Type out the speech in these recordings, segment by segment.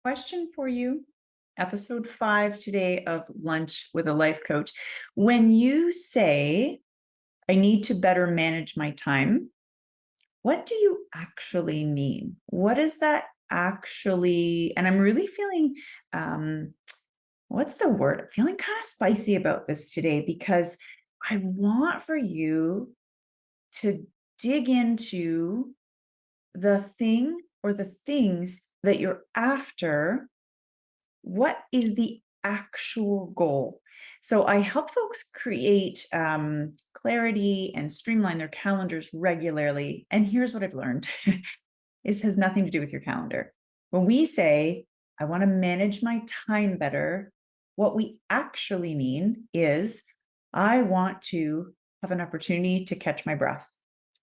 Question for you. Episode 5 today of Lunch with a Life Coach. When you say, I need to better manage my time, what do you actually mean? What is that actually? And I'm really feeling, um, what's the word? I'm feeling kind of spicy about this today because I want for you to dig into the thing or the things that you're after. What is the actual goal? So I help folks create clarity and streamline their calendars regularly. And here's what I've learned. This has nothing to do with your calendar. When we say, I want to manage my time better, what we actually mean is, I want to have an opportunity to catch my breath.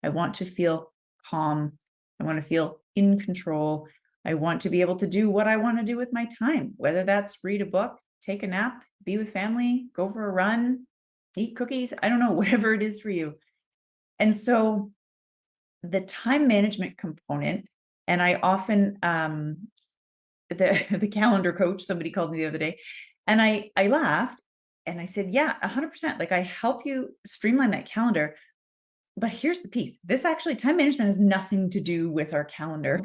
I want to feel calm. I want to feel in control. I want to be able to do what I want to do with my time, whether that's read a book, take a nap, be with family, go for a run, eat cookies. I don't know, whatever it is for you. And so the time management component, and I often the calendar coach, somebody called me the other day, and I laughed and I said, yeah, 100%. Like, I help you streamline that calendar. But here's the piece. This actually, time management has nothing to do with our calendar.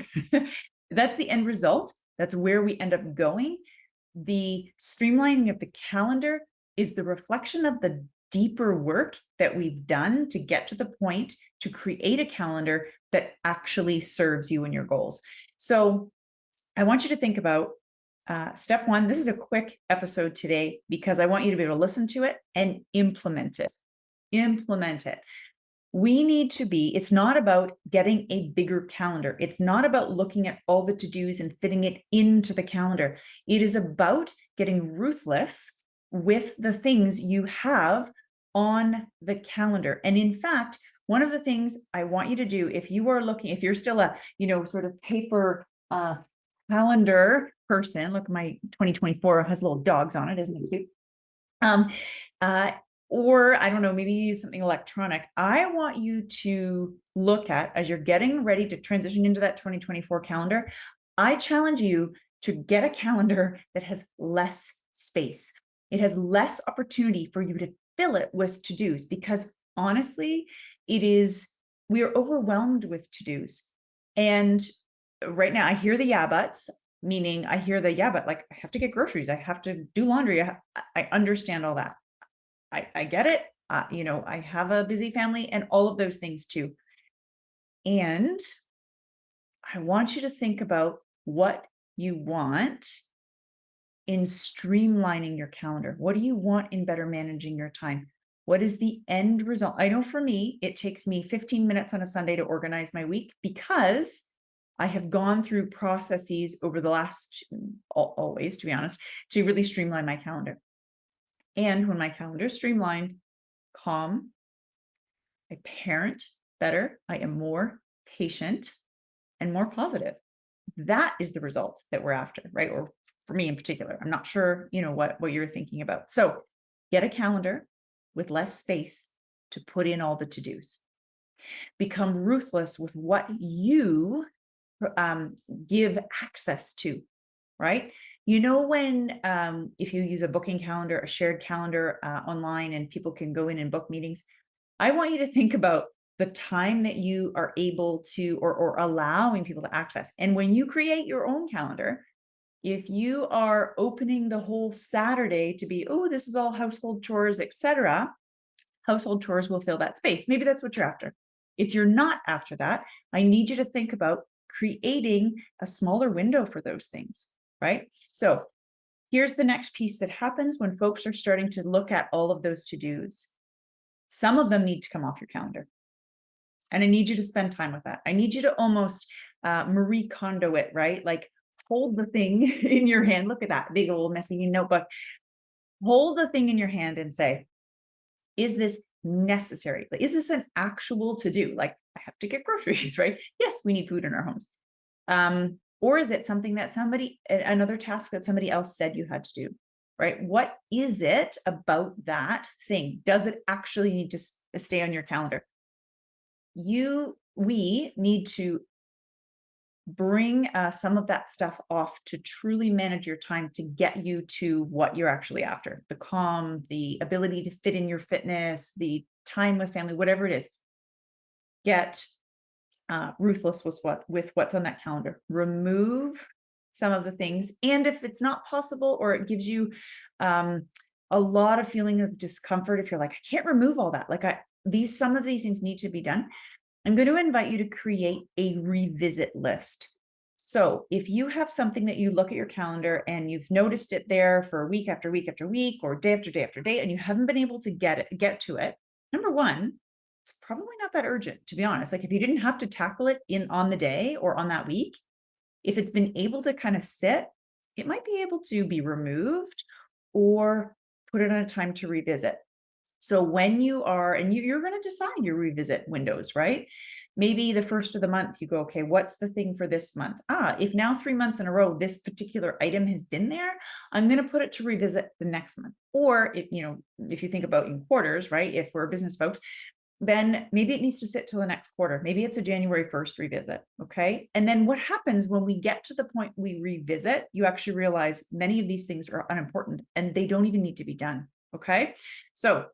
That's the end result. That's where we end up going. The streamlining of the calendar is the reflection of the deeper work that we've done to get to the point to create a calendar that actually serves you and your goals. So I want you to think about step one. This is a quick episode today because I want you to be able to listen to it and implement it. Implement it. We need to be, it's not about getting a bigger calendar. It's not about looking at all the to-dos and fitting it into the calendar. It is about getting ruthless with the things you have on the calendar. And in fact, one of the things I want you to do, if you are looking, if you're still a, sort of paper calendar person, look, my 2024 has little dogs on it, isn't it cute? Uh, or I don't know, maybe you use something electronic. I want you to look at, as you're getting ready to transition into that 2024 calendar, I challenge you to get a calendar that has less space. It has less opportunity for you to fill it with to-dos, because honestly, we are overwhelmed with to-dos. And right now I hear the yeah buts, meaning I hear the yeah, but like, I have to get groceries, I have to do laundry. I understand all that. I get it. I have a busy family and all of those things too. And I want you to think about what you want in streamlining your calendar. What do you want in better managing your time? What is the end result? I know for me, it takes me 15 minutes on a Sunday to organize my week because I have gone through processes over the last, always, to be honest, to really streamline my calendar. And when my calendar is streamlined, calm, I parent better, I am more patient and more positive. That is the result that we're after, right? Or for me in particular, I'm not sure, what you're thinking about. So get a calendar with less space to put in all the to-dos. Become ruthless with what you give access to, right? When if you use a booking calendar, a shared calendar online, and people can go in and book meetings, I want you to think about the time that you are able to, or allowing people to access. And when you create your own calendar, if you are opening the whole Saturday to be, oh, this is all household chores, etc., household chores will fill that space. Maybe that's what you're after. If you're not after that, I need you to think about creating a smaller window for those things, right? So here's the next piece that happens when folks are starting to look at all of those to-dos. Some of them need to come off your calendar. And I need you to spend time with that. I need you to almost Marie Kondo it, right? Like, hold the thing in your hand. Look at that big old messy notebook. Hold the thing in your hand and say, is this necessary? Like, is this an actual to do? Like, I have to get groceries, right? Yes, we need food in our homes. Or is it something that another task that somebody else said you had to do, right? What is it about that thing? Does it actually need to stay on your calendar? We need to bring some of that stuff off to truly manage your time to get you to what you're actually after, the calm, the ability to fit in your fitness, the time with family, whatever it is. Get ruthless with what's on that calendar. Remove some of the things, and if it's not possible, or it gives you um, a lot of feeling of discomfort, if you're like, I can't remove all that, like some of these things need to be done. I'm going to invite you to create a revisit list. So if you have something that you look at your calendar and you've noticed it there for week after week after week, or day after day after day, and you haven't been able to get to it, number one, it's probably not that urgent, to be honest. Like if you didn't have to tackle it on the day or on that week, if it's been able to kind of sit, it might be able to be removed or put it on a time to revisit. So when you are, and you're going to decide your revisit windows, right? Maybe the first of the month you go, okay, what's the thing for this month? If now 3 months in a row, this particular item has been there, I'm going to put it to revisit the next month. Or if you think about in quarters, right? If we're business folks, then maybe it needs to sit till the next quarter. Maybe it's a January 1st revisit. Okay. And then what happens when we get to the point we revisit, you actually realize many of these things are unimportant and they don't even need to be done. Okay. So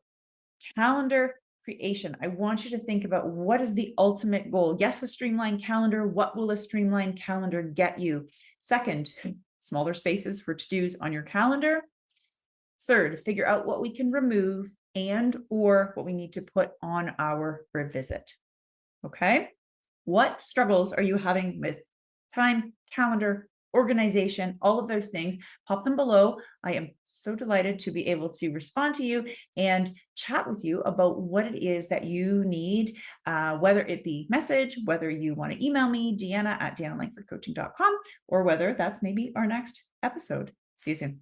calendar creation. I want you to think about what is the ultimate goal. Yes, a streamlined calendar. What will a streamlined calendar get you? Second, smaller spaces for to-dos on your calendar. Third, figure out what we can remove and or what we need to put on our revisit. Okay. What struggles are you having with time, calendar, organization, all of those things? Pop them below. I am so delighted to be able to respond to you and chat with you about what it is that you need, whether it be message, whether you want to email me, Deanna at deannalangfordcoaching.com, or whether that's maybe our next episode. See you soon.